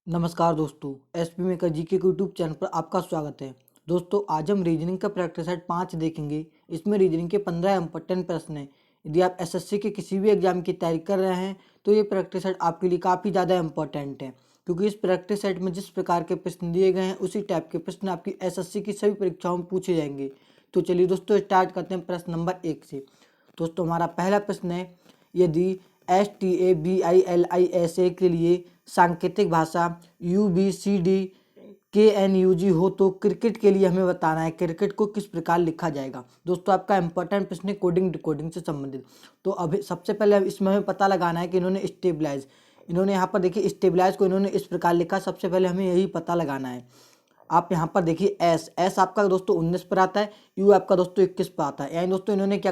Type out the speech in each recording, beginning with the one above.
नमस्कार दोस्तों, SP maker GK के यूट्यूब चैनल पर आपका स्वागत है। दोस्तों, आज हम रीजनिंग का प्रैक्टिस सेट 5 देखेंगे। इसमें रीजनिंग के 15 इम्पोर्टेंट प्रश्न हैं। यदि आप एसएससी के किसी भी एग्जाम की तैयारी कर रहे हैं तो ये प्रैक्टिस सेट आपके लिए काफ़ी ज़्यादा इंपॉर्टेंट है, क्योंकि इस प्रैक्टिस सेट में जिस प्रकार के प्रश्न दिए गए हैं उसी टाइप के प्रश्न आपकी एसएससी की सभी परीक्षाओं में पूछे जाएंगे। तो चलिए दोस्तों, स्टार्ट करते हैं प्रश्न नंबर 1 से। दोस्तों, हमारा पहला प्रश्न है, यदि STABILISA के लिए सांकेतिक भाषा UBCDKNUG हो तो क्रिकेट के लिए हमें बताना है क्रिकेट को किस प्रकार लिखा जाएगा। दोस्तों, आपका इंपॉर्टेंट प्रश्न है कोडिंग डिकोडिंग से संबंधित। तो अभी सबसे पहले इसमें हमें पता लगाना है कि इन्होंने यहाँ पर देखिए स्टेबलाइज को इन्होंने इस प्रकार लिखा। सबसे पहले हमें यही पता लगाना है। आप यहाँ पर देखिए एस आपका दोस्तों 19 पर आता है, यू आपका दोस्तों 21 पर आता है। यानी दोस्तों इन्होंने क्या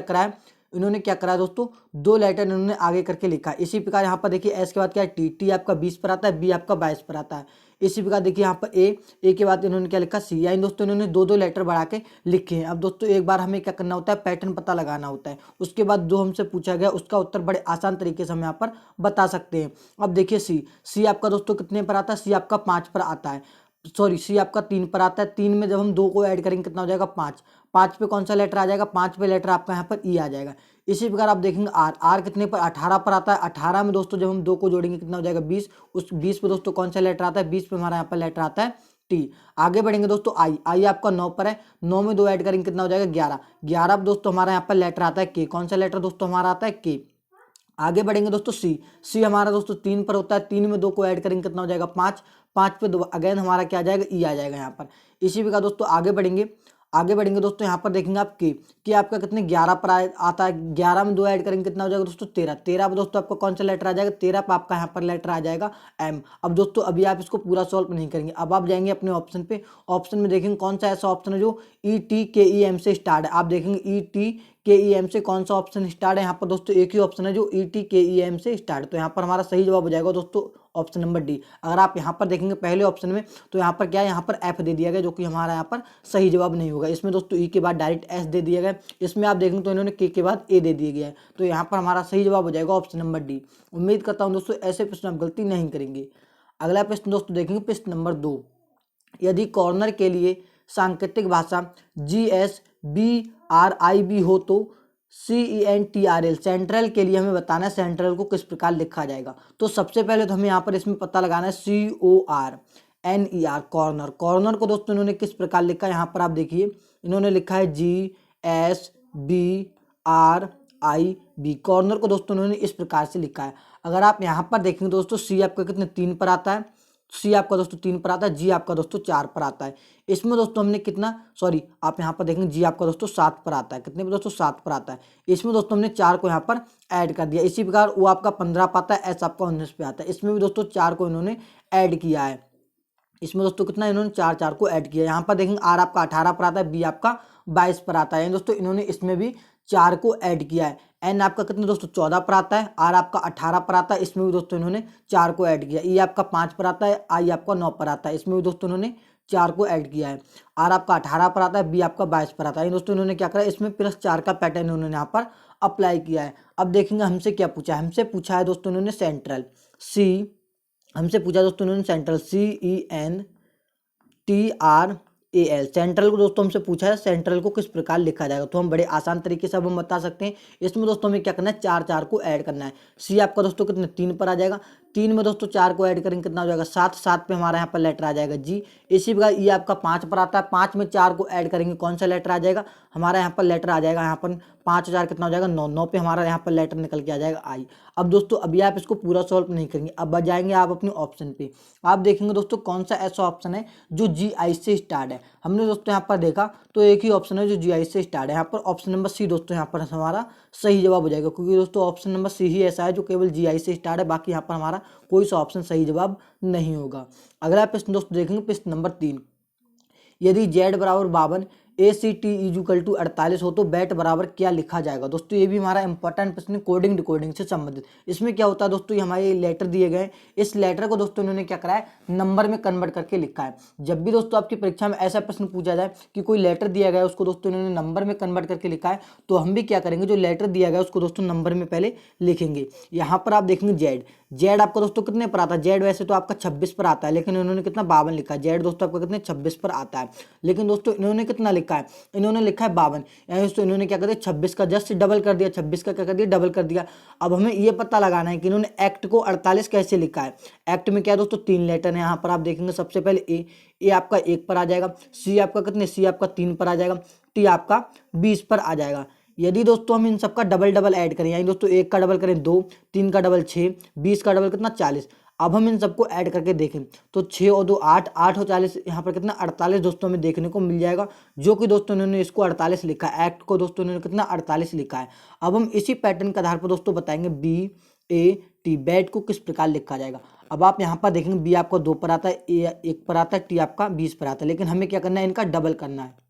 करा है दोस्तों, दो लेटर इन्होंने आगे करके लिखा है। इसी प्रकार यहाँ पर देखिए एस के बाद क्या है, टी आपका 20 पर आता है, बी आपका 22 पर आता है। इसी प्रकार देखिए यहाँ पर ए के बाद इन्होंने क्या लिखा, सी। यानी दोस्तों इन्होंने दो लेटर बढ़ा के लिखे हैं। अब दोस्तों एक बार हमें क्या करना होता है, पैटर्न पता लगाना होता है। उसके बाद जो हमसे पूछा गया उसका उत्तर बड़े आसान तरीके से हम यहाँ पर बता सकते हैं। अब देखिए सी आपका दोस्तों कितने पर आता है, सी आपका 5 पर आता है। सी आपका 3 पर आता है। 3 में जब हम 2 को ऐड करेंगे कितना हो जाएगा, 5। 5 पे कौन सा लेटर आ जाएगा, 5 पे लेटर आपका यहाँ पर ई आ जाएगा। इसी प्रकार आप देखेंगे आर कितने पर, 18 पर आता है। 18 में दोस्तों जब हम 2 को जोड़ेंगे कितना हो जाएगा, 20। उस 20 पे दोस्तों कौन सा लेटर आता है, 20 पे हमारा यहाँ पर लेटर आता है टी। आगे बढ़ेंगे दोस्तों, आई आपका 9 पर है। 9 में 2 ऐड करेंगे कितना हो जाएगा, 11। 11 पे दोस्तों हमारा यहाँ पर लेटर आता है के। कौन सा लेटर दोस्तों हमारा आता है, के। आगे बढ़ेंगे दोस्तों, सी हमारा दोस्तों 3 पर होता है। 3 में 2 को ऐड करेंगे कितना हो जाएगा, 5। 5 पे 2 अगेन हमारा क्या आ जाएगा, ई आ जाएगा यहाँ पर। इसी प्रकार दोस्तों आगे बढ़ेंगे दोस्तों, यहाँ पर देखेंगे आप के आपका कितने 11 पर आता है। 11 में 2 ऐड करेंगे कितना हो जाएगा दोस्तों, 13। 13 पर दोस्तों आपका कौन सा लेटर आ जाएगा, 13 पर आपका यहाँ पर लेटर आ जाएगा एम। अब दोस्तों अभी आप इसको पूरा सॉल्व नहीं करेंगे, अब आप जाएंगे अपने ऑप्शन पे। ऑप्शन में देखेंगे कौन सा ऐसा ऑप्शन है जो ETKEM से स्टार्ट है। आप देखेंगे ETKEM से कौन सा ऑप्शन स्टार्ट है। यहाँ पर दोस्तों एक ही ऑप्शन है जो ETKEM से स्टार्ट है। तो यहाँ पर हमारा सही जवाब हो जाएगा दोस्तों ऑप्शन नंबर डी। अगर आप यहाँ पर देखेंगे पहले ऑप्शन में तो यहाँ पर क्या है, यहाँ पर एफ दे दिया गया, जो कि हमारा यहाँ पर सही जवाब नहीं होगा। इसमें दोस्तों ई के बाद डायरेक्ट एस दे दिया गया। इसमें आप देखेंगे तो इन्होंने के बाद ए दे दिया गया है। तो यहाँ पर हमारा सही जवाब हो जाएगा ऑप्शन नंबर डी। उम्मीद करता हूँ दोस्तों ऐसे प्रश्न आप गलती नहीं करेंगे। अगला प्रश्न दोस्तों देखेंगे प्रश्न नंबर 2। यदि कॉर्नर के लिए सांकेतिक भाषा GSBRIB हो तो CENTRL सेंट्रल के लिए हमें बताना है सेंट्रल को किस प्रकार लिखा जाएगा। तो सबसे पहले तो हमें यहाँ पर इसमें पता लगाना है CORNER कॉर्नर को दोस्तों इन्होंने किस प्रकार लिखा है। यहाँ पर आप देखिए इन्होंने लिखा है GSBRIB। कॉर्नर को दोस्तों इन्होंने इस प्रकार से लिखा है। अगर आप यहाँ पर देखेंगे दोस्तों, सी आपका कितने 3 पर आता है, सी आपका दोस्तों 3 पर आता है, जी आपका दोस्तों 4 पर आता है। इसमें दोस्तों हमने आप यहाँ पर देखेंगे जी आपका दोस्तों 7 पर आता है। कितने पर दोस्तों 7 पर आता है। इसमें दोस्तों हमने 4 को यहाँ पर ऐड कर दिया। इसी प्रकार वो आपका 15 पर आता है, एस आपका 19 पे आता है। इसमें भी दोस्तों 4 को इन्होंने ऐड किया है। इसमें दोस्तों कितना इन्होंने 4 को ऐड किया। यहाँ पर देखेंगे आर आपका 18 पर आता है, बी आपका 22 पर आता है। दोस्तों इन्होंने इसमें भी 4 को ऐड किया है। एन आपका कितने दोस्तों 14 पर आता है, आर आपका 18 पर आता है। इसमें भी दोस्तों इन्होंने 4 को ऐड किया। ई आपका 5 पर आता है, आई आपका 9 पर आता है। इसमें भी दोस्तों इन्होंने 4 को ऐड किया है। आर आपका 18 पर आता है, बी आपका 22 पर आता है। दोस्तों इन्होंने क्या करा, इसमें +4 का पैटर्न इन्होंने यहाँ पर अप्लाई किया है। अब देखेंगे हमसे क्या पूछा है। हमसे पूछा है दोस्तों इन्होंने सेंट्रल CENTRAL सेंट्रल को दोस्तों हमसे पूछा है सेंट्रल को किस प्रकार लिखा जाएगा। तो हम बड़े आसान तरीके से अब हम बता सकते हैं। इसमें दोस्तों हमें क्या करना है, 4 को ऐड करना है। सी आपका दोस्तों कितने 3 पर आ जाएगा। 3 में दोस्तों 4 को ऐड करेंगे कितना हो जाएगा, 7। 7 पे हमारा यहाँ पर लेटर आ जाएगा जी। इसी प्रकार ये आपका 5 पर आता है। 5 में 4 को ऐड करेंगे कौन सा लेटर आ जाएगा, हमारा यहाँ पर लेटर आ जाएगा, यहाँ पर 5 और 4 कितना हो जाएगा, 9। 9 पे हमारा यहाँ पर लेटर निकल के आ जाएगा आई। अब दोस्तों अभी आप इसको पूरा सॉल्व नहीं करेंगे, अब जाएंगे आप अपने ऑप्शन पे। आप देखेंगे दोस्तों कौन सा ऐसा ऑप्शन है जो GI से स्टार्ट है। हमने दोस्तों यहाँ पर देखा तो एक ही ऑप्शन है जो GI से स्टार्ट है। यहाँ पर ऑप्शन नंबर सी दोस्तों यहाँ पर हमारा सही जवाब हो जाएगा, क्योंकि दोस्तों ऑप्शन नंबर सी ही ऐसा है जो केवल GI से स्टार्ट है। बाकी यहाँ पर हमारा कोई सा ऑप्शन सही जवाब नहीं होगा। अगला प्रश्न दोस्तों देखेंगे प्रश्न नंबर 3। यदि Z बराबर 52 ACT = 48 हो तो बैट बराबर क्या लिखा जाएगा। दोस्तों ये भी हमारा इंपॉर्टेंट प्रश्न कोडिंग डिकोडिंग से संबंधित। इसमें क्या होता है दोस्तों, ये हमारे लेटर दिए गए, इस लेटर को दोस्तों इन्होंने क्या करा है, नंबर में कन्वर्ट करके लिखा है। जब भी दोस्तों आपकी परीक्षा में ऐसा प्रश्न पूछा जाए कि कोई लेटर दिया गया है उसको दोस्तों इन्होंने नंबर में कन्वर्ट करके लिखा है, तो हम भी क्या करेंगे, जो लेटर दिया गया उसको दोस्तों नंबर में पहले लिखेंगे। यहाँ पर आप देखेंगे जेड आपका दोस्तों कितने पर आता है, जेड वैसे तो आपका 26 पर आता है, लेकिन इन्होंने कितना 52 लिखा है। जेड दोस्तों आपका कितने 26 पर आता है, लेकिन दोस्तों इन्होंने कितना लिखा है, इन्होंने लिखा है 52। यानी दोस्तों इन्होंने क्या कर दिया, 26 का जस्ट डबल कर दिया, 26 का क्या कर दिया, डबल कर दिया। अब हमें ये पता लगाना है कि इन्होंने एक्ट को 48 कैसे लिखा है। एक्ट में क्या है दोस्तों, 3 लेटर है। यहाँ पर आप देखेंगे सबसे पहले ए आपका 1 पर आ जाएगा, सी आपका कितने, सी आपका 3 पर आ जाएगा, टी आपका 20 पर आ जाएगा। यदि दोस्तों हम इन सबका डबल डबल ऐड करें, यानी दोस्तों 1 का डबल करें 2, 3 का डबल 6, 20 का डबल कितना 40। अब हम इन सबको ऐड करके देखें तो 6 और 2 8, 8 और 40 यहाँ पर कितना 48 दोस्तों हमें देखने को मिल जाएगा, जो कि दोस्तों इन्होंने इसको 48 लिखा है। एक्ट को दोस्तों इन्होंने कितना 48 लिखा है। अब हम इसी पैटर्न के आधार पर दोस्तों बताएंगे बी ए टी बैट को किस प्रकार लिखा जाएगा। अब आप यहाँ पर देखेंगे बी आपका 2 पर आता है, ए 1 पर आता है, टी आपका 20 पर आता है, लेकिन हमें क्या करना है, इनका डबल करना है।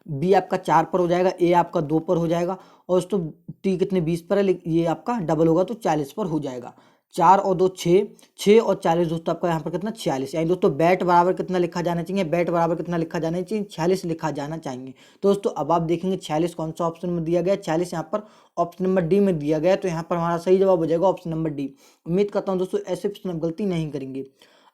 बी आपका 4 पर हो जाएगा, ए आपका 2 पर हो जाएगा, और दोस्तों टी कितने 20 पर है, ये आपका डबल होगा तो 40 पर हो जाएगा। 4 और 2 6, 6 और 40 दोस्तों आपका यहाँ पर कितना 46। यानी दोस्तों बैट बराबर कितना लिखा जाना चाहिए, बैट बराबर कितना लिखा जाना चाहिए, 46 लिखा जाना चाहिए। तो दोस्तों अब आप देखेंगे 46 कौन सा ऑप्शन में दिया गया, 46 यहाँ पर ऑप्शन नंबर डी में दिया गया है, तो यहाँ पर हमारा सही जवाब हो जाएगा ऑप्शन नंबर डी। उम्मीद करता हूँ दोस्तों ऐसे प्रश्न आप गलती नहीं करेंगे।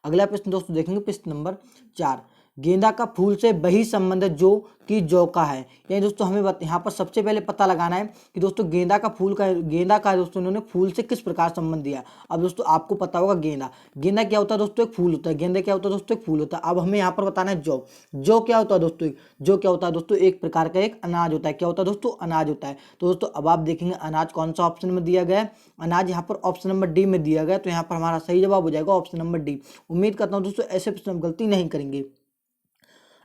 अगला प्रश्न दोस्तों देखेंगे प्रश्न नंबर 4, गेंदा का फूल से वही संबंध जो कि जौ का है। यानी दोस्तों हमें यहाँ पर सबसे पहले पता लगाना है कि दोस्तों गेंदा का दोस्तों इन्होंने फूल से किस प्रकार संबंध दिया। अब दोस्तों आपको पता होगा गेंदा क्या होता है दोस्तों, एक फूल होता है। गेंदा क्या होता है दोस्तों, एक फूल होता है। अब हमें यहाँ पर बताना है जौ क्या होता है दोस्तों, जौ क्या होता है दोस्तों, एक प्रकार का एक अनाज होता है। क्या होता है दोस्तों, अनाज होता है। तो दोस्तों अब आप देखेंगे अनाज कौन सा ऑप्शन में दिया गया है, अनाज यहाँ पर ऑप्शन नंबर डी में दिया गया है, तो यहाँ पर हमारा सही जवाब हो जाएगा ऑप्शन नंबर डी। उम्मीद करता हूँ दोस्तों ऐसे प्रश्न गलती नहीं करेंगे।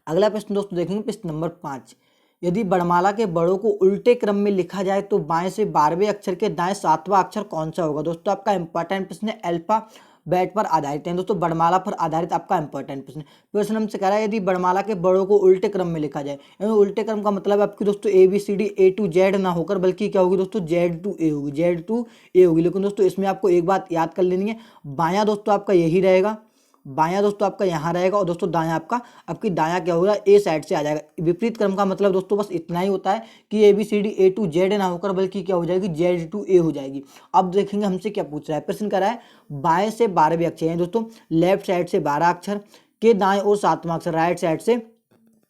अगला प्रश्न दोस्तों देखेंगे प्रश्न नंबर 5, यदि वर्णमाला के बड़ों को उल्टे क्रम में लिखा जाए तो बाएं से 12वें अक्षर के दाएं 7वां अक्षर कौन सा होगा। दोस्तों आपका इंपॉर्टेंट प्रश्न है, अल्फा बैट पर आधारित है दोस्तों, वर्णमाला पर आधारित आपका इंपॉर्टेंट प्रश्न। प्रश्न हमसे कह रहा है यदि वर्णमाला के बड़ों को उल्टे क्रम में लिखा जाए, यानी उल्टे क्रम का मतलब आपकी दोस्तों ABCD A to Z ना होकर बल्कि क्या होगी दोस्तों, Z to A होगी, Z to A होगी। लेकिन दोस्तों इसमें आपको एक बात याद कर लेनी है, बायां दोस्तों आपका यही रहेगा, बायां दोस्तों आपका यहाँ रहेगा, और दोस्तों दायां आपकी दायां क्या होगा, ए साइड से आ जाएगा। विपरीत क्रम का मतलब दोस्तों बस इतना ही होता है कि ABCD A to Z ना होकर बल्कि क्या हो जाएगी, Z to A हो जाएगी। अब देखेंगे हमसे क्या पूछ रहा है, प्रश्न कर रहा है बाएं से 12वें अक्षर, यानी दोस्तों लेफ्ट साइड से 12 अक्षर के दाएं और 7वां अक्षर, राइट साइड से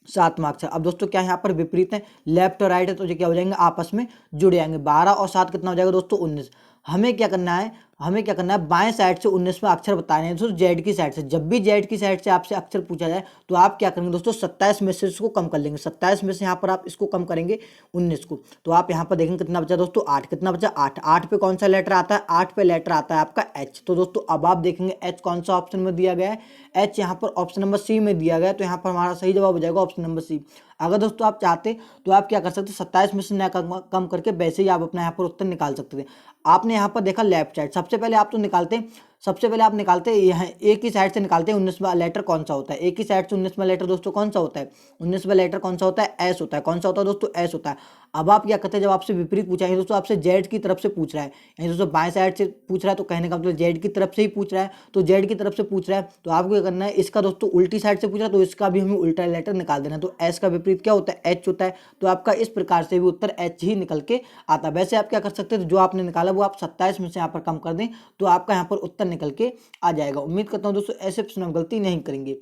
7वां अक्षर। अब दोस्तों क्या यहाँ पर विपरीत है, लेफ्ट और राइट है, तो ये क्या हो जाएंगे, आपस में जुड़ जाएंगे। 12 और 7 कितना हो जाएगा दोस्तों 19। हमें क्या करना है, बाएं साइड से 19वां अक्षर बताने हैं दोस्तों, जेड की साइड से। जब भी जेड की साइड से आपसे अक्षर पूछा जाए तो आप क्या करेंगे दोस्तों, 27 में से इसको कम कर लेंगे। 27 में से यहाँ पर आप इसको कम करेंगे 19 को, तो आप यहाँ पर देखेंगे कितना बचा दोस्तों 8। कितना बचा 8। 8 पे कौन सा लेटर आता है, 8 पे लेटर आता है आपका एच। तो दोस्तों अब आप देखेंगे एच कौन सा ऑप्शन में दिया गया है, एच यहाँ पर ऑप्शन नंबर सी में दिया गया है, तो यहाँ पर हमारा सही जवाब हो जाएगा ऑप्शन नंबर सी। अगर दोस्तों आप चाहते तो आप क्या कर सकते, 27 में से न कम करके वैसे ही आप अपना यहाँ पर उत्तर निकाल सकते थे। आपने यहाँ पर देखा लेफ्ट साइड, सबसे पहले आप निकालते यहाँ एक ही साइड से निकालते हैं 19वां लेटर कौन सा होता है। एक ही साइड से 19वां लेटर दोस्तों कौन सा होता है, 19वां लेटर कौन सा होता है, एस होता है। कौन सा होता है दोस्तों, एस होता है। अब आप क्या करते हैं, जब आपसे विपरीत पूछा है दोस्तों, आपसे जेड की तरफ से पूछ रहा है, यानी दोस्तों बाएं साइड से पूछ रहा है, तो कहने का मतलब जेड की तरफ से ही पूछ रहा है, तो जेड की तरफ से पूछ रहा है तो आपको क्या करना है, इसका दोस्तों उल्टी साइड से पूछ रहा है तो इसका भी हमें उल्टा लेटर निकाल देना है। तो एस का विपरीत क्या होता है, एच होता है। तो आपका इस प्रकार से भी उत्तर एच ही निकल के आता है। वैसे आप क्या कर सकते हैं, जो आपने निकाला वो आप 27 में से यहाँ पर कम कर दें तो आपका यहाँ पर उत्तर निकल के आ जाएगा। उम्मीद करता हूँ दोस्तों ऐसे प्रश्न हम गलती नहीं करेंगे।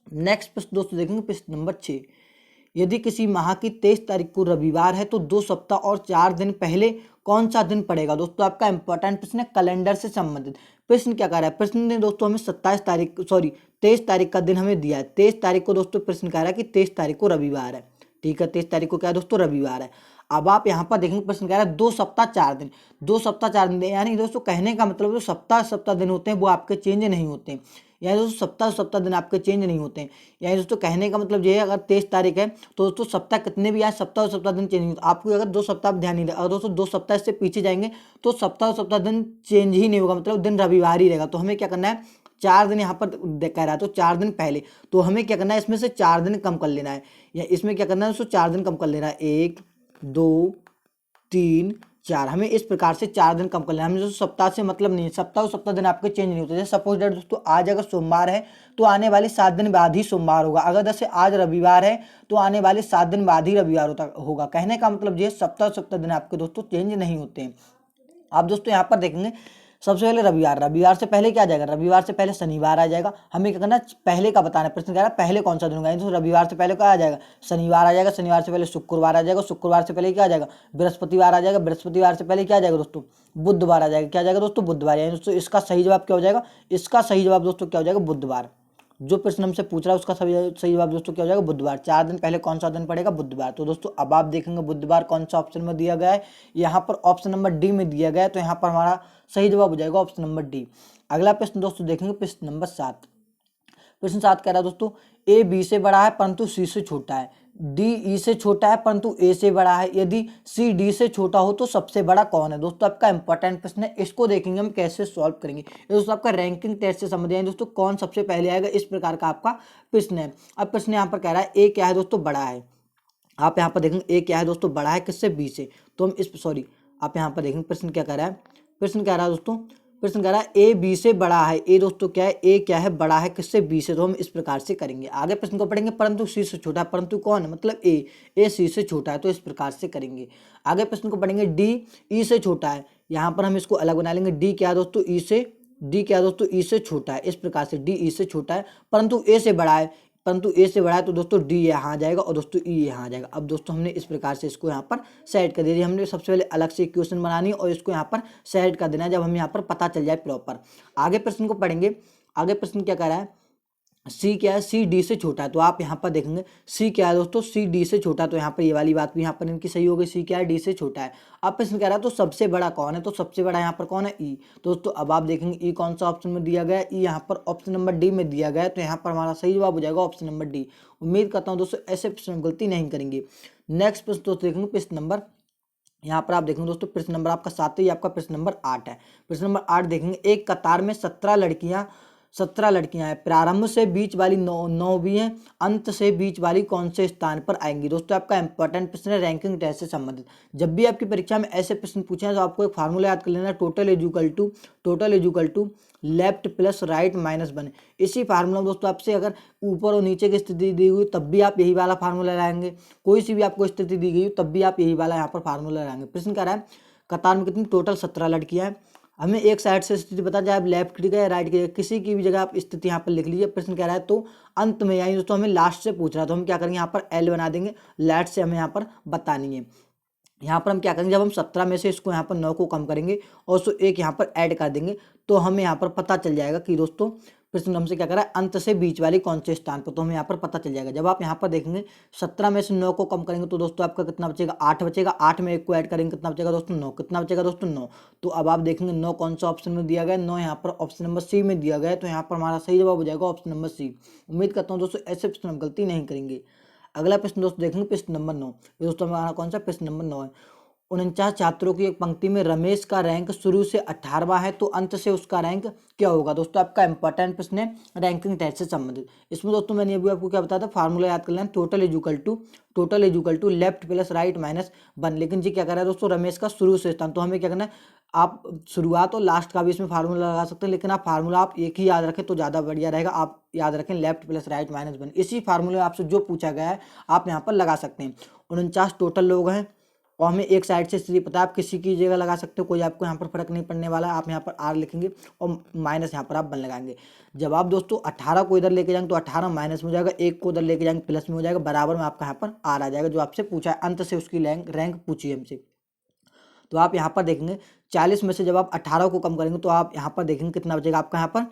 नेक्स्ट प्रश्न दोस्तों देखेंगे प्रश्न नंबर 6, यदि किसी माह की 23 तारीख को रविवार है तो 2 सप्ताह और 4 दिन पहले कौन सा दिन पड़ेगा। दोस्तों आपका इंपॉर्टेंट प्रश्न है, कैलेंडर से संबंधित प्रश्न। क्या कह रहा है, प्रश्न ने दोस्तों हमें 23 तारीख का दिन हमें दिया है। 23 तारीख को दोस्तों प्रश्न कह रहा है कि 23 तारीख को रविवार है, ठीक है। 23 तारीख को क्या है दोस्तों, रविवार है। अब आप यहाँ पर देखेंगे प्रश्न कह रहा है 2 सप्ताह 4 दिन, 2 सप्ताह 4 दिन, यानी दोस्तों कहने का मतलब जो सप्ताह दिन होते हैं वो आपके चेंज नहीं होते हैं, यानी दोस्तों सप्ताह दिन आपके चेंज नहीं होते हैं। यानी दोस्तों कहने का मतलब ये है, अगर 23 तारीख है तो दोस्तों सप्ताह कितने भी आए, सप्ताह दिन चेंज नहीं होता। आपको अगर 2 सप्ताह ध्यान नहीं रहा, अगर दोस्तों 2 सप्ताह से पीछे जाएंगे तो सप्ताह दिन चेंज ही नहीं होगा, मतलब दिन रविवार ही रहेगा। तो हमें क्या करना है, 4 दिन यहाँ पर कह रहा है तो 4 दिन पहले, तो हमें क्या करना है, इसमें से 4 दिन कम कर लेना है, या इसमें क्या करना है दोस्तों 4 दिन कम कर लेना है, 1 2 3 4। हमें इस प्रकार से 4 दिन कम कर लेना है। हमें दोस्तों सप्ताह से मतलब नहीं है, सप्ताह दिन आपके चेंज नहीं होते। जैसे सपोज दैट दोस्तों आज अगर सोमवार है तो आने वाले 7 दिन बाद ही सोमवार होगा, अगर जैसे आज रविवार है तो आने वाले 7 दिन बाद ही रविवार होगा। कहने का मतलब ये सप्ताह दिन आपके दोस्तों चेंज नहीं होते हैं। आप दोस्तों यहाँ पर देखेंगे सबसे पहले रविवार, रविवार से पहले क्या आ जाएगा, रविवार से पहले शनिवार आ जाएगा। हमें क्या करना है, पहले का बताना है। प्रश्न कह रहा है पहले कौन सा दिन होगा, तो रविवार से पहले क्या आ जाएगा, शनिवार आ जाएगा। शनिवार से पहले शुक्रवार आ जाएगा। शुक्रवार से पहले क्या आ जाएगा, बृहस्पतिवार आ जाएगा। बृहस्पतिवार से पहले क्या आ जाएगा दोस्तों, बुधवार आ जाएगा। क्या आ जाएगा दोस्तों, बुधवार। यानी दोस्तों इसका सही जवाब क्या हो जाएगा, इसका सही जवाब दोस्तों क्या हो जाएगा, बुधवार। जो प्रश्न हमसे पूछ रहा है उसका सही सही जवाब दोस्तों क्या हो जाएगा, बुधवार। 4 दिन पहले कौन सा दिन पड़ेगा, बुधवार। तो दोस्तों अब आप देखेंगे बुधवार कौन सा ऑप्शन में दिया गया है, यहाँ पर ऑप्शन नंबर डी में दिया गया है। तो यहाँ पर हमारा सही जवाब हो जाएगा ऑप्शन नंबर डी। अगला प्रश्न दोस्तों देखेंगे प्रश्न नंबर 7। प्रश्न 7 कह रहा है दोस्तों, ए बी से बड़ा है परंतु सी से छोटा है, डी ई से छोटा है परंतु ए से बड़ा है, यदि सी डी से छोटा हो तो सबसे बड़ा कौन है। दोस्तों आपका इंपॉर्टेंट प्रश्न है, इसको देखेंगे हम कैसे सॉल्व करेंगे। ये दोस्तों आपका रैंकिंग टेस्ट से संबंधित है दोस्तों, कौन सबसे पहले आएगा, इस प्रकार का आपका प्रश्न है। अब प्रश्न यहाँ पर कह रहा है ए क्या है दोस्तों, बड़ा है। आप यहाँ पर देखेंगे ए क्या है दोस्तों, बड़ा है किससे, बी से। तो हम इस सॉरी आप यहाँ पर देखेंगे प्रश्न क्या कह रहा है, प्रश्न कह रहा है दोस्तों, प्रश्न कह रहा है ए बी से बड़ा है। ए दोस्तों क्या है, ए क्या है, बड़ा है किससे, बी से। तो हम इस प्रकार से करेंगे। आगे प्रश्न को पढ़ेंगे, परंतु सी से छोटा है, परंतु कौन है, मतलब ए सी से छोटा है, तो इस प्रकार से करेंगे। आगे प्रश्न को पढ़ेंगे, डी ई से छोटा है। यहाँ पर हम इसको अलग बना लेंगे, डी क्या है दोस्तों, ई से, डी क्या है दोस्तों, ई से छोटा है। इस प्रकार से डी ई से छोटा है परंतु ए से बड़ा है, परंतु ए से बड़ा है, तो दोस्तों डी यहाँ आ जाएगा और दोस्तों ई यहाँ आ जाएगा। अब दोस्तों हमने इस प्रकार से इसको यहाँ पर सेट कर दिया। हमने सबसे पहले अलग से इक्वेशन बनानी है और इसको यहाँ पर सेट कर देना है, जब हमें यहाँ पर पता चल जाए प्रॉपर। आगे प्रश्न को पढ़ेंगे। आगे प्रश्न क्या कर रहा है, सी क्या है, सी डी से छोटा है। तो आप यहाँ पर देखेंगे सी क्या है दोस्तों, सी डी से छोटा है। तो यहाँ पर ये वाली बात भी यहाँ पर इनकी सही हो गई, सी क्या है, डी से छोटा है। अब प्रश्न कह रहा है तो सबसे बड़ा कौन है, तो सबसे बड़ा यहाँ पर कौन है, ई। दोस्तों अब आप देखेंगे ई कौन सा ऑप्शन में दिया गया है, ई यहाँ पर ऑप्शन नंबर डी में दिया गया है। तो यहाँ पर हमारा सही जवाब हो जाएगा ऑप्शन नंबर डी। उम्मीद करता हूँ दोस्तों ऐसे प्रश्न गलती नहीं करेंगे। नेक्स्ट प्रश्न दोस्तों देखेंगे प्रश्न नंबर, यहाँ पर आप देखेंगे दोस्तों प्रश्न नंबर आपका 7 है, आपका प्रश्न नंबर 8 है। प्रश्न नंबर 8 देखेंगे, एक कतार में 17 लड़कियां हैं, प्रारंभ से बीच वाली 9 भी हैं, अंत से बीच वाली कौन से स्थान पर आएंगी। दोस्तों आपका इंपॉर्टेंट प्रश्न है, रैंकिंग टेस्ट से संबंधित। जब भी आपकी परीक्षा में ऐसे प्रश्न पूछे हैं तो आपको एक फार्मूला याद कर लेना, total is equal to left plus right minus 1। इसी फार्मूला में दोस्तों आपसे अगर ऊपर और नीचे की स्थिति दी हुई तब भी आप यही वाला फार्मूला लाएंगे, कोई सी भी आपको स्थिति दी गई हो तब भी आप यही वाला यहाँ पर फार्मूला लाएंगे। प्रश्न क्या रहा है, कतार में कितनी, टोटल 17 लड़कियां हैं। हमें एक साइड से स्थिति बता जाए, आप लेफ्ट की या राइट की, किसी की भी जगह आप स्थिति यहाँ पर लिख लीजिए। प्रश्न कह रहा है तो अंत में, यानी दोस्तों हमें लास्ट से पूछ रहा है, तो हम क्या करेंगे, यहाँ पर एल बना देंगे, लास्ट से हमें यहाँ पर बतानी है। यहाँ पर हम क्या करेंगे, जब हम 17 में से इसको यहाँ पर 9 को कम करेंगे और उसको एक यहाँ पर ऐड कर देंगे, तो हमें यहाँ पर पता चल जाएगा कि दोस्तों प्रश्न हमसे क्या करा है, अंत से बीच वाली कौन से स्थान पर। तो हमें यहाँ पर पता चल जाएगा। जब आप यहाँ पर देखेंगे 17 में से 9 को कम करेंगे तो दोस्तों आपका कितना बचेगा, 8 बचेगा। 8 में एक को ऐड करेंगे कितना बचेगा दोस्तों, 9। कितना बचेगा दोस्तों, 9। तो अब आप देखेंगे 9 कौन सा ऑप्शन में दिया गया है, 9 यहाँ पर ऑप्शन नंबर सी में दिया गया है। तो यहाँ पर हमारा सही जवाब हो जाएगा ऑप्शन नंबर सी। उम्मीद करता हूँ दोस्तों ऐसे प्रश्न हम गलती नहीं करेंगे। अगला प्रश्न दोस्तों देखेंगे प्रश्न नंबर 9। ये दोस्तों हमारा कौन सा प्रश्न नंबर 9 है। 49 छात्रों की एक पंक्ति में रमेश का रैंक शुरू से 18वां है, तो अंत से उसका रैंक क्या होगा। दोस्तों आपका इंपॉर्टेंट प्रश्न है, रैंकिंग टेस्ट से संबंधित। इसमें दोस्तों मैंने अभी आपको क्या बताया था, फार्मूला याद कर लेना, total is equal to left plus right minus 1। लेकिन जी क्या कर रहा है दोस्तों, रमेश का शुरू से स्थान, तो हमें क्या करना है, आप शुरुआत और लास्ट का भी इसमें फार्मूला लगा सकते हैं, लेकिन आप फार्मूला आप एक ही याद रखें तो ज़्यादा बढ़िया रहेगा। आप याद रखें लेफ्ट प्लस राइट माइनस 1। इसी फार्मूले आपसे जो पूछा गया है आप यहाँ पर लगा सकते हैं। 49 टोटल लोग हैं और हमें एक साइड से स्थिति पता है, आप किसी की जगह लगा सकते हो, कोई आपको यहाँ पर फर्क नहीं पड़ने वाला है। आप यहाँ पर आर लिखेंगे और माइनस यहाँ पर आप 1 लगाएंगे। जब आप दोस्तों 18 को इधर लेके जाएंगे तो 18 माइनस में हो जाएगा, 1 को उधर लेके जाएंगे प्लस में हो जाएगा, बराबर में आपका यहाँ पर आर आ जाएगा, जो आपसे पूछा है, अंत से उसकी रैंक पूछी है हमसे। तो आप यहाँ पर देखेंगे 40 में से जब आप 18 को कम करेंगे तो आप यहाँ पर देखेंगे कितना बचेगा, आपका यहाँ पर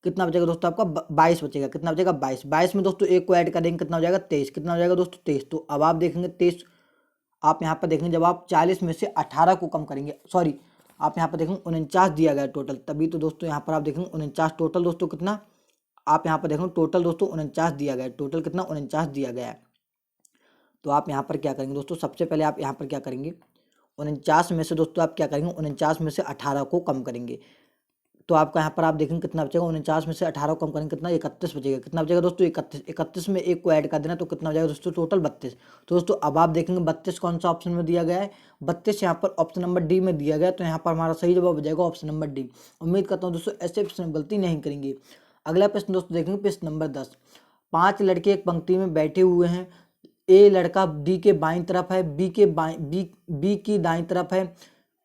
कितना बचेगा दोस्तों, आपका 22 बचेगा। कितना बचेगा, 22। 22 में दोस्तों 1 को ऐड करेंगे कितना हो जाएगा, 23। कितना हो जाएगा दोस्तों, 23। तो अब आप देखेंगे 23, आप यहाँ पर देखेंगे जब आप 40 में से 18 को कम करेंगे, सॉरी आप यहाँ पर देखेंगे 49 दिया गया टोटल, तभी तो दोस्तों यहाँ पर आप देखेंगे 49 टोटल दोस्तों कितना, आप यहाँ पर देखेंगे टोटल दोस्तों 49 दिया गया है, टोटल कितना 49 दिया गया है। तो आप यहाँ पर क्या करेंगे दोस्तों, सबसे पहले आप यहाँ पर क्या करेंगे, 49 में से दोस्तों आप क्या करेंगे, 49 में से 18 को कम करेंगे, तो आपका यहाँ पर आप देखेंगे कितना बचेगा, 49 में से 18 को कम करेंगे कितना, 31 बचेगा। कितना बचेगा दोस्तों, 31। 31 में 1 को ऐड कर देना तो कितना हो जाएगा दोस्तों, टोटल 32। तो दोस्तों अब आप देखेंगे 32 कौन सा ऑप्शन में दिया गया है, 32 यहाँ पर ऑप्शन नंबर डी में दिया गया है। तो यहाँ पर हमारा सही जवाब हो जाएगा ऑप्शन नंबर डी। उम्मीद करता हूँ दोस्तों ऐसे प्रश्न गलती नहीं करेंगे। अगला प्रश्न दोस्तों देखेंगे प्रश्न नंबर 10। 5 लड़के एक पंक्ति में बैठे हुए हैं, ए लड़का डी के बाईं तरफ है, बी की दाईं तरफ है,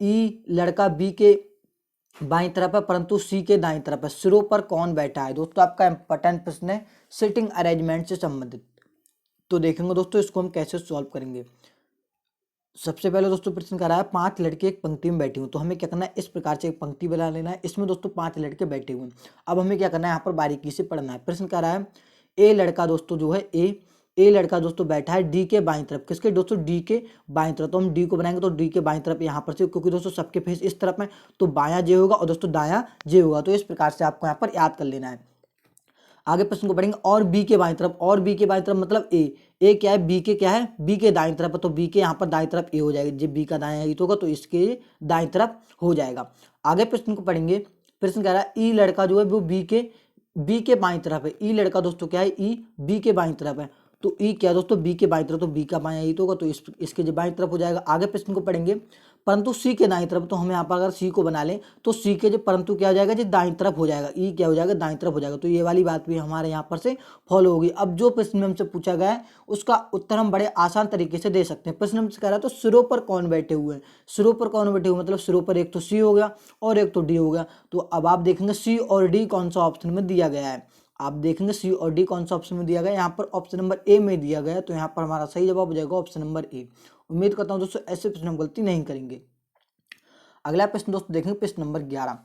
ई लड़का बी बाईं तरफ है परंतु सी के दाईं तरफ है, सिरों पर कौन बैठा है। दोस्तों आपका इंपॉर्टेंट प्रश्न है सिटिंग अरेंजमेंट से संबंधित। तो देखेंगे दोस्तों इसको हम कैसे सॉल्व करेंगे। सबसे पहले दोस्तों प्रश्न करा है 5 लड़के एक पंक्ति में बैठे हुए, तो हमें क्या करना है, इस प्रकार से एक पंक्ति बना लेना है। इसमें दोस्तों 5 लड़के बैठे हुए हैं। अब हमें क्या करना है, यहाँ पर बारीकी से पढ़ना है। प्रश्न करा है ए लड़का दोस्तों जो है ए लड़का दोस्तों बैठा है डी के बाईं तरफ। किसके दोस्तों, डी के बाईं तरफ। तो हम डी को बनाएंगे तो डी के बाईं तरफ यहाँ पर से, क्योंकि दोस्तों सबके फेस इस तरफ में, तो बायां जे होगा और दोस्तों दायां जे होगा। तो इस प्रकार से आपको यहाँ पर याद कर लेना है। आगे प्रश्न को पढ़ेंगे और बी के बाईं तरफ। और बी के बाईं तरफ मतलब ए क्या है, बी के क्या है, बी के दाईं तरफ है, तो बी के यहाँ पर दाईं तरफ ए हो जाएगा। जब बी का दायां हित होगा तो इसके दाईं तरफ हो जाएगा। आगे प्रश्न को पढ़ेंगे। प्रश्न कह रहा है ई लड़का जो है वो बी के बाईं तरफ है। ई लड़का दोस्तों क्या है, ई बी के बाईं तरफ है, तो ई क्या दोस्तों, बी के बाईं तरफ, तो बी का बायां हित होगा तो इसके जो बाईं तरफ हो जाएगा। आगे प्रश्न को पढ़ेंगे परंतु सी के दाईं तरफ। तो हम यहाँ पर अगर सी को बना लें तो सी के जो परंतु क्या हो जाएगा, जो दाईं तरफ हो जाएगा, ई क्या हो जाएगा, दाईं तरफ हो जाएगा। तो ये वाली बात भी हमारे यहाँ पर से फॉलो होगी। अब जो प्रश्न में हमसे पूछा गया है उसका उत्तर हम बड़े आसान तरीके से दे सकते हैं। प्रश्न हमसे कह रहा है तो सिरों पर कौन बैठे हुए हैं। सिरों पर कौन बैठे हुए मतलब सिरों पर एक तो सी हो गया और एक तो डी हो गया। तो अब आप देखेंगे सी और डी कौन सा ऑप्शन में दिया गया है। आप देखेंगे सी और डी कौन सा ऑप्शन में दिया गया है। यहाँ पर ऑप्शन नंबर ए में दिया गया है, तो यहाँ पर हमारा सही जवाब हो जाएगा ऑप्शन नंबर ए। उम्मीद करता हूँ दोस्तों ऐसे प्रश्न हम गलती नहीं करेंगे। अगला प्रश्न दोस्तों देखेंगे प्रश्न नंबर 11।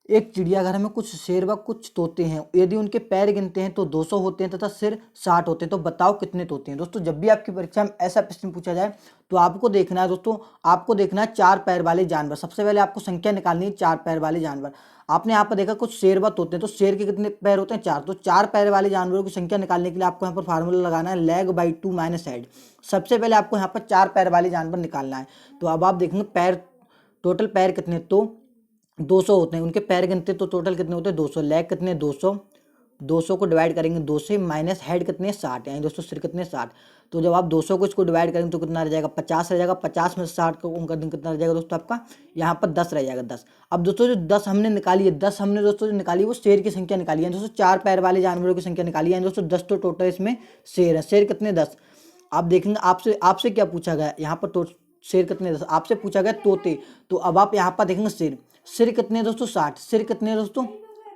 एक चिड़ियाघर में कुछ शेर व कुछ तोते हैं, यदि उनके पैर गिनते हैं तो 200 होते हैं तथा सिर 60 होते हैं, तो बताओ कितने तोते हैं। दोस्तों जब भी आपकी परीक्षा में ऐसा प्रश्न पूछा जाए तो आपको देखना है दोस्तों, आपको देखना है 4 पैर वाले जानवर। सबसे पहले आपको संख्या निकालनी है 4 पैर वाले जानवर। आपने यहाँ पर देखा कुछ शेर व तोते हैं, तो शेर के कितने पैर होते हैं, 4। तो 4 पैर वाले जानवरों की संख्या निकालने के लिए आपको यहाँ पर फार्मूला लगाना है लेग बाई 2 माइनस हेड। सबसे पहले आपको यहाँ पर 4 पैर वाले जानवर निकालना है। तो अब आप देखेंगे पैर, टोटल पैर कितने, तो 200 होते हैं। उनके पैर गिनते तो टोटल कितने होते हैं, 200। लेग कितने, 200 को डिवाइड करेंगे 2 से, माइनस हेड कितने, 60, यानी दोस्तों सिर कितने, 60। तो जब आप 200 को इसको डिवाइड करेंगे तो कितना रह जाएगा, 50 रह जाएगा। 50 में से 60 को उनका दिन कितना रह जाएगा दोस्तों, आपका यहाँ पर 10 रह जाएगा, 10। अब दोस्तों जो 10 हमने निकाली है, 10 हमने दोस्तों जो निकाली है वो शेर की संख्या निकाली है दोस्तों, 4 पैर वाले जानवरों की संख्या निकाली है दोस्तों, 10 तो टोटल इसमें शेर है। शेर कितने, 10। आप देखेंगे आपसे क्या पूछा गया यहाँ पर, तो शेर कितने, 10। आपसे पूछा गया तोते, तो अब आप यहाँ पर देखेंगे सिर कितने दोस्तों, 60। सिर कितने दोस्तों,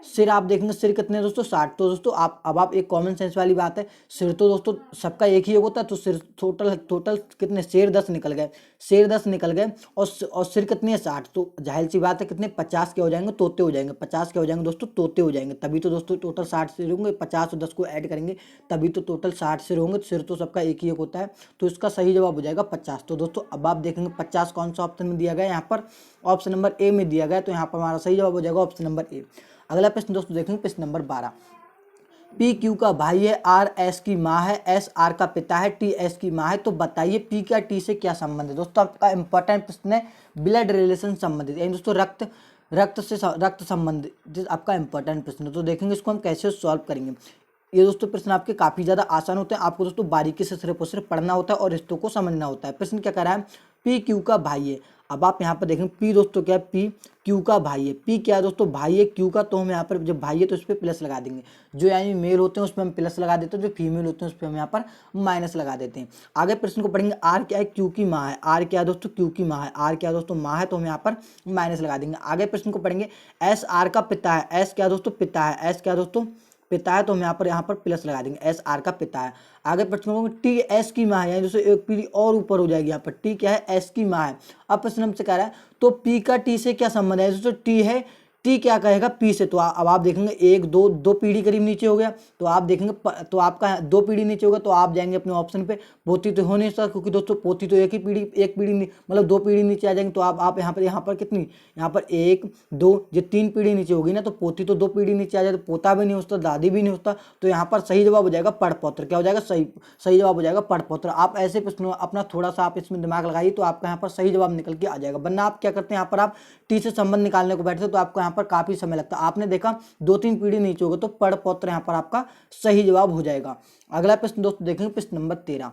सिर आप देखेंगे सिर कितने दोस्तों, 60। तो दोस्तों आप एक कॉमन सेंस वाली बात है, सिर तो दोस्तों सबका एक ही होता है, तो सिर टोटल कितने, शेर 10 निकल गए, शेर 10 निकल गए और सिर कितने है, 60। तो जाहिर सी बात है कितने, 50 के हो जाएंगे, तोते हो जाएंगे। 50 के हो जाएंगे दोस्तों, तोते हो जाएंगे। तभी तो दोस्तों टोटल 60 सिर होंगे, 50 और 10 को ऐड करेंगे तभी तो टोटल 60 सिर होंगे। सिर तो सबका एक ही एक होता है, तो इसका सही जवाब हो जाएगा 50। तो दोस्तों अब आप देखेंगे 50 कौन सा ऑप्शन में दिया गया है, यहाँ पर ऑप्शन नंबर ए में दिया गया है, तो यहाँ पर हमारा सही जवाब हो जाएगा ऑप्शन नंबर ए। अगला प्रश्न दोस्तों देखेंगे प्रश्न नंबर 12। पी क्यू का भाई है, आर एस की माँ है, एस आर का पिता है, टी एस की माँ है, तो बताइए पी का टी से क्या संबंध है। दोस्तों आपका इंपॉर्टेंट प्रश्न है ब्लड रिलेशन संबंधित, यानी दोस्तों रक्त संबंधित आपका इंपॉर्टेंट प्रश्न है। तो देखेंगे इसको हम कैसे सॉल्व करेंगे। ये दोस्तों प्रश्न आपके काफ़ी ज़्यादा आसान होते हैं, आपको दोस्तों बारीकी से सिर्फ और सिर्फ पढ़ना होता है और रिश्तों को समझना होता है। प्रश्न क्या कर रहा है, पी क्यू का भाई है। अब आप यहाँ पर देखेंगे पी दोस्तों क्या है, पी क्यू का भाई है। पी क्या है दोस्तों, भाई है। क्यू का तो हम यहाँ पर जब भाई है तो इस पर प्लस लगा देंगे, जो यानी मेल होते हैं उस पर हम प्लस लगा देते हैं, जो फीमेल होते हैं उस पर हम यहाँ पर माइनस लगा देते हैं। आगे प्रश्न को पढ़ेंगे, आर क्या है, क्यू की माँ है। आर क्या है दोस्तों, क्यू की माँ है। आर क्या है दोस्तों, माँ है, तो हम यहाँ पर माइनस लगा देंगे। आगे प्रश्न को पढ़ेंगे, एस आर का पिता है। एस क्या है दोस्तों, पिता है। एस क्या है दोस्तों, पिता है, तो हम यहाँ पर प्लस लगा देंगे, एस आर का पिता है। आगे प्रश्न में टी एस की माँ है, यानी दोस्तों एक पीढ़ी और ऊपर हो जाएगी। यहाँ पर टी क्या है, एस की माँ है। अब प्रश्न हमसे कह रहा है तो पी का टी से क्या संबंध है। दोस्तों टी है, टी क्या कहेगा, पी से। तो अब आप देखेंगे एक दो पीढ़ी करीब नीचे हो गया, तो आप देखेंगे तो आपका 2 पीढ़ी नीचे होगा, तो आप जाएंगे अपने ऑप्शन पे। पोती तो हो नहीं सकता, क्योंकि दोस्तों पोती तो एक पीढ़ी मतलब 2 पीढ़ी नीचे आ जाएंगे। तो आप यहाँ पर कितनी, यहाँ पर 1 2 ये 3 पीढ़ी नीचे होगी ना, तो पोती तो 2 पीढ़ी नीचे आ जाए, तो पोता भी नहीं होता, दादी भी नहीं होता। तो यहाँ पर सही जवाब हो जाएगा पड़पौत्र। क्या हो जाएगा, सही जवाब हो जाएगा पड़पौत्र। आप ऐसे प्रश्न अपना थोड़ा सा आप इसमें दिमाग लगाइए, तो आपका यहाँ पर सही जवाब निकल के आ जाएगा। वरना आप क्या करते हैं, यहाँ पर आप टी से संबंध निकालने को बैठते तो आपको यहाँ पर काफी समय लगता है। आपने देखा 2-3 पीढ़ी नीचे होगा, तो पड़पौत्र यहाँ पर आपका सही जवाब हो जाएगा। अगला प्रश्न दोस्तों देखेंगे प्रश्न नंबर 13।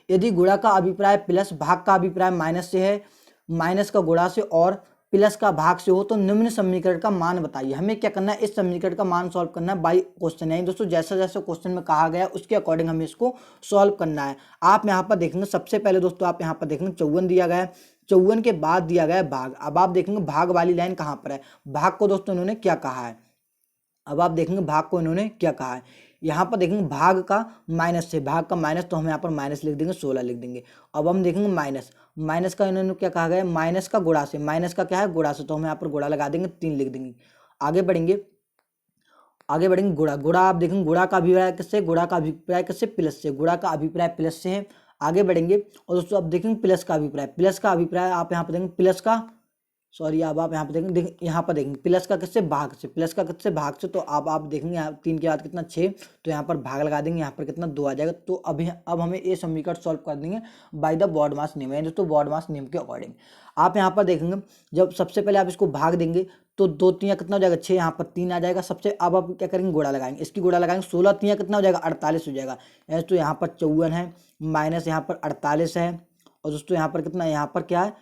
यदि गुणा का अभिप्राय प्लस, भाग का अभिप्राय माइनस से है, माइनस का गुणा से और प्लस का भाग से हो, तो निम्न समीकरण का मान बताइए। हमें क्या करना है, इस समीकरण का मान सॉल्व करना है बाई क्वेश्चन, यानी दोस्तों जैसा जैसा क्वेश्चन में कहा गया उसके अकॉर्डिंग हमें इसको सॉल्व करना है। आप यहाँ पर देखेंगे सबसे पहले दोस्तों, आप यहाँ पर देखेंगे 54 दिया गया है। 54 के बाद दिया गया है भाग। अब आप देखेंगे भाग वाली लाइन कहाँ पर है, भाग को दोस्तों इन्होंने क्या कहा है, अब आप देखेंगे भाग को इन्होंने क्या कहा है, यहाँ पर देखेंगे भाग का माइनस से, भाग का माइनस तो हम यहाँ पर माइनस लिख देंगे, 16 लिख देंगे। अब हम देखेंगे माइनस, माइनस का इन्होंने क्या कहा गया है, माइनस का गुणा से, माइनस का क्या है गुणा से, तो हम यहाँ पर गुणा लगा देंगे, 3 लिख देंगे। आगे बढ़ेंगे, आगे बढ़ेंगे गुणा, गुणा आप देखेंगे गुणा का अभिप्राय किससे, गुणा का अभिप्राय किससे, प्लस से, गुणा का अभिप्राय प्लस से है। आगे बढ़ेंगे और दोस्तों अब देखेंगे प्लस का अभिप्राय, प्लस का अभिप्राय आप यहाँ पर देखेंगे प्लस का, सॉरी अब आप यहाँ पर देखेंगे, यहाँ पर देखेंगे प्लस का किससे, भाग से, प्लस का किससे, भाग से। तो अब आप देखेंगे यहाँ 3 के बाद कितना 6, तो यहाँ पर भाग लगा देंगे, यहाँ पर कितना 2 आ जाएगा। तो अभी अब हमें ये समीकरण सॉल्व कर देंगे बाय द बॉडमास नियम, यानी दोस्तों बॉडमास नियम के अकॉर्डिंग। आप यहाँ पर देखेंगे जब सबसे पहले आप इसको भाग देंगे तो 2 3 कितना हो जाएगा 6, यहाँ पर 3 आ जाएगा सबसे। अब आप क्या करेंगे गुणा लगाएंगे, इसकी गुणा लगाएंगे, 16 3 कितना हो जाएगा 48 हो जाएगा। यानी तो यहाँ पर 54 है माइनस यहाँ पर 48 है, और दोस्तों यहाँ पर कितना, यहाँ पर क्या है,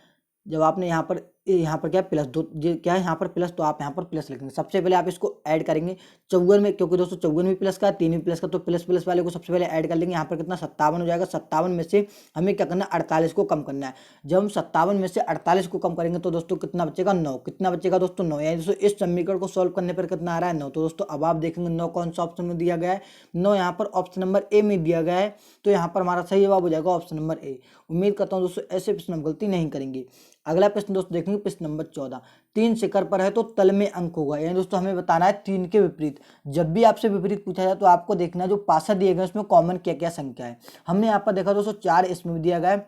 जब आपने यहाँ पर क्या है प्लस 2, क्या है यहाँ पर प्लस, तो आप यहाँ पर प्लस लिखेंगे। सबसे पहले आप इसको ऐड करेंगे 54 में, क्योंकि दोस्तों 54 भी प्लस का है, 3 भी प्लस का, तो प्लस प्लस वाले को सबसे पहले ऐड कर लेंगे। यहाँ पर कितना 57 हो जाएगा, 57 में से हमें क्या करना है 48 को कम करना है। जब हम 57 में से 48 को कम करेंगे तो दोस्तों कितना बचेगा 9, कितना बचेगा दोस्तों 9। यानी दोस्तों इस समीकरण को सॉल्व करने पर कितना आ रहा है 9। तो दोस्तों अब आप देखेंगे 9 कौन सा ऑप्शन में दिया गया है, 9 यहाँ पर ऑप्शन नंबर ए में दिया गया है। तो यहाँ पर हमारा सही जवाब हो जाएगा ऑप्शन नंबर ए। उम्मीद करता हूँ दोस्तों ऐसे प्रश्न हम गलती नहीं करेंगे। अगला प्रश्न दोस्तों देखेंगे प्रश्न नंबर 14, 3 शिखर पर है तो तल में अंक होगा। यानी दोस्तों हमें बताना है 3 के विपरीत। जब भी आपसे विपरीत पूछा जाए तो आपको देखना है जो पासा दिए गए उसमें कॉमन क्या क्या संख्या है। हमने यहाँ पर देखा दोस्तों 4 इसमें भी दिया गया है,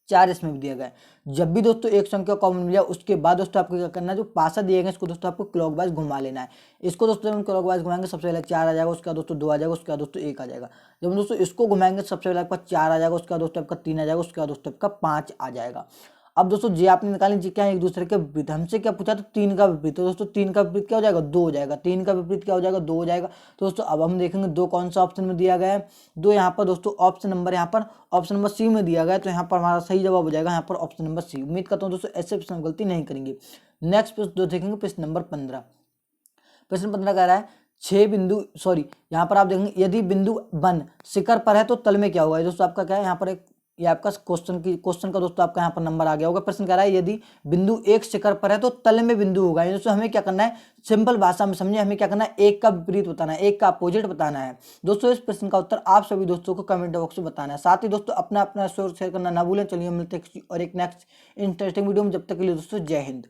4 इसमें भी दिया गया है। जब भी दोस्तों एक संख्या कॉमन मिल जाए उसके बाद दोस्तों आपको क्या करना है, जो पासा दिए गए इसको दोस्तों आपको क्लॉकवाइज घुमा लेना है। इसको दोस्तों हम क्लॉकवाइज घुमाएंगे, सबसे पहले 4 आ जाएगा, उसका दोस्तों 2 आ जाएगा, उसका दोस्तों 1 आ जाएगा। जब हम दोस्तों इसको घुमाएंगे सबसे पहले आपका 4 आ जाएगा, उसका दोस्तों आपका 3 आ जाएगा, उसका दोस्तों आपका 5 आ जाएगा। अब दोस्तों जे आपने निकाले जी क्या है, एक दूसरे के विपरीत। हमसे क्या पूछा तो 3 का विपरीत, तो दोस्तों 3 का विपरीत क्या हो जाएगा 2 हो जाएगा, 3 का विपरीत क्या हो जाएगा 2 हो जाएगा। तो दोस्तों अब हम देखेंगे 2 कौन सा ऑप्शन में दिया गया है, 2 यहाँ पर दोस्तों ऑप्शन नंबर यहाँ पर ऑप्शन नंबर सी में दिया गया है। तो यहाँ पर हमारा सही जवाब हो जाएगा यहाँ पर ऑप्शन नंबर सी। उम्मीद करता हूँ दोस्तों ऐसे प्रश्न गलती नहीं करेंगे। नेक्स्ट प्रश्न देखेंगे प्रश्न नंबर 15। प्रश्न 15 कह रहा है 6 बिंदु, सॉरी यहाँ पर आप देखेंगे यदि बिंदु 1 शिखर पर है तो तल में क्या होगा। दोस्तों आपका क्या है यहाँ पर एक, ये आपका क्वेश्चन का दोस्तों आपका यहाँ पर नंबर आ गया होगा। प्रश्न कह रहा है यदि बिंदु 1 शिखर पर है तो तल में बिंदु होगा। दोस्तों हमें क्या करना है, सिंपल भाषा में समझिए, हमें क्या करना है, एक का विपरीत बताना है, एक का अपोजिट बताना है। दोस्तों इस प्रश्न का उत्तर आप सभी दोस्तों को कमेंट बॉक्स में बताना है। साथ ही दोस्तों अपना अपना शेयर करना ना भूलें। चलिए मिलते हैं किसी और एक नेक्स्ट इंटरेस्टिंग वीडियो में, जब तक के लिए दोस्तों जय हिंद।